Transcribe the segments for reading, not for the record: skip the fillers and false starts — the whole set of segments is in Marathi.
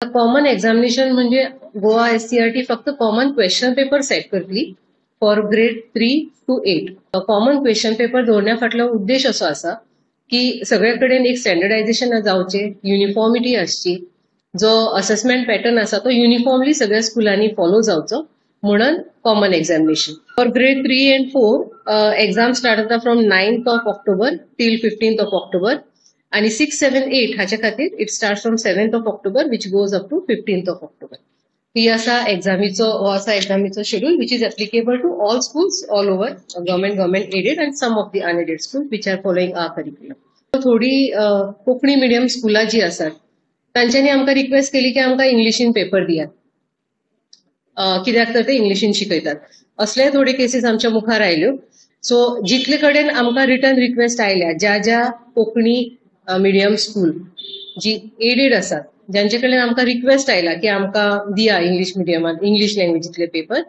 कॉमन एक्झामिनेशन म्हणजे गोवा SCRT फक्त कॉमन क्वेश्चन पेपर सेट करतली for grade 3 to 8. Common question paper दवरण्या फाटलो उद्देश असो आसा की सगळे कडेन एक स्टँडर्डायझेशन जावचे, युनिफॉर्मिटी आसची, जो असेसमेंट पॅटर्न आसा तो युनिफॉर्मली सगळ्या स्कुलांनी फॉलो जावचो म्हणून common examination. For grade 3 and 4 exam start जाता from 9th of October till 15th of October. आणि 6, 7, 8 हाच्या खातीर it start from 7th of October which goes up to 15th of October. ही असा एक्झामीचो schedule which is applicable to all schools all over government aided and some of the unaided schools which are following our curriculum. थोडी कोंकणी मिडियम स्कुलां जी आसात तांच्यांनी आमकां रिक्वेस्ट केली की आमकां इंग्लिशीन पेपर दियात, कित्याक तर ते इंग्लिशीन शिकयतात. असले थोडे केसीस आमच्या मुखार आयल्यो. सो जितले कडेन आमकां रिटर्न रिक्वेस्ट आयल्या, ज्या कोंकणी मिडियम स्कूल जी एडेड आसात, ज्यांचे कडेन आमकां रिक्वेस्ट आयला की आमकां दिया इंग्लिश मिडियमात इंग्लिश लँग्वेजीतले पेपर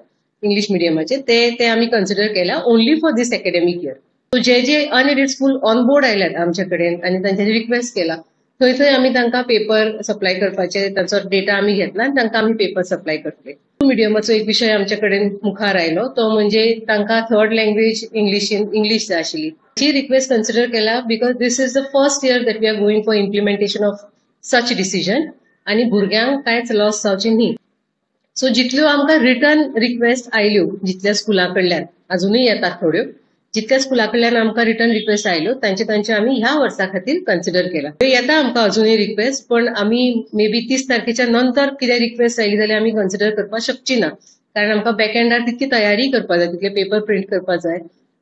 इंग्लिश मिडियमाचे, ते आमी कन्सिडर केला only for this academic year. So जे अनएडेड स्कूल ऑन बोर्ड आयल्यात आमचे कडेन आनी तांच्यांनी रिक्वेस्ट केला, थंय आमी तांकां पेपर सप्लाय करपाचे, तांचो डेटा आमी घेतला आनी तांकां आमी पेपर सप्लाय करतले. मिडियमाचो एक विशय आमचे कडेन मुखार आयलो, तो म्हणजे तांकां थर्ड लँग्वेज इंग्लिश जाय आशिल्ली. ही रिक्वेस्ट कन्सिडर केला because this is the first year that we are going for implementation of such decision आणि भुरग्यांक कांयच लॉस जावचे न्ही. सो जितल्यो आमकां रिटर्न रिक्वेस्ट आयल्यो जितल्या स्कुलां कडल्यान, अजूनही येतात थोड्यो, जितल्या स्कुलां कडल्यान आमकां रिटर्न रिक्वेस्ट आयल्यो तांचे आमी ह्या वर्सा खातीर कन्सिडर केला. येता आमकां अजूनही रिक्वेस्ट, पण आमी मे बी 30 तारखेच्या नंतर कितें रिक्वेस्ट आयली जाल्यार आमी कन्सिडर करपाक शकची ना, कारण आमकां बॅकएंडार तितकी तयारी करपाक जाय, तितले पेपर प्रिंट करपाक जाय,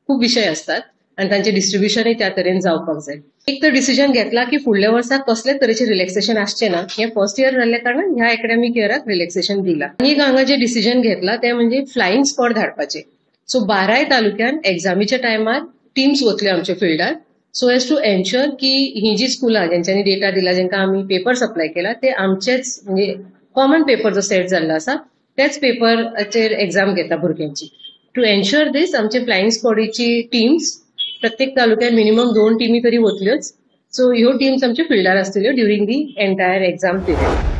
खूप विषय असतात आणि तांचे डिस्ट्रिब्युशनय त्या तरेन जावपाक जाय. एक तर डिसिजन घेतला की फुडल्या वर्साक कसलेच तरेचे रिलॅक्सेशन आसचे ना. हे फर्स्ट इयर जाल्ल्या कारणान ह्या एकेडमिक इयराक रिलॅक्सेशन दिला. आनी हांगा जे डिसिजन घेतला ते म्हणजे फ्लायिंग स्क्वॉड धाडपाचे. सो 12 तालुक्यान एक्झामीच्या टायमार टीम्स वतल्यो आमच्या फिल्डार, सो एज टू एन्श्योर की ही जी स्कुलां ज्यांच्यांनी डेटा दिला, ज्यांकां आमी पेपर सप्लाय केला, ते आमचेच म्हणजे कॉमन पेपर जो सेट जाल्लो आसा त्याच पेपराचेर एक्झाम घेता भुरग्यांची. टू एन्श्योर दिस आमचे फ्लायिंग स्क्वॉडची टीम्स प्रत्येक तालुक्यात मिनिमम 2 टीमी तरी वतल्योच. सो ह्यो टीम्स आमच्या फिल्डार आसतल्यो during the entire exam period.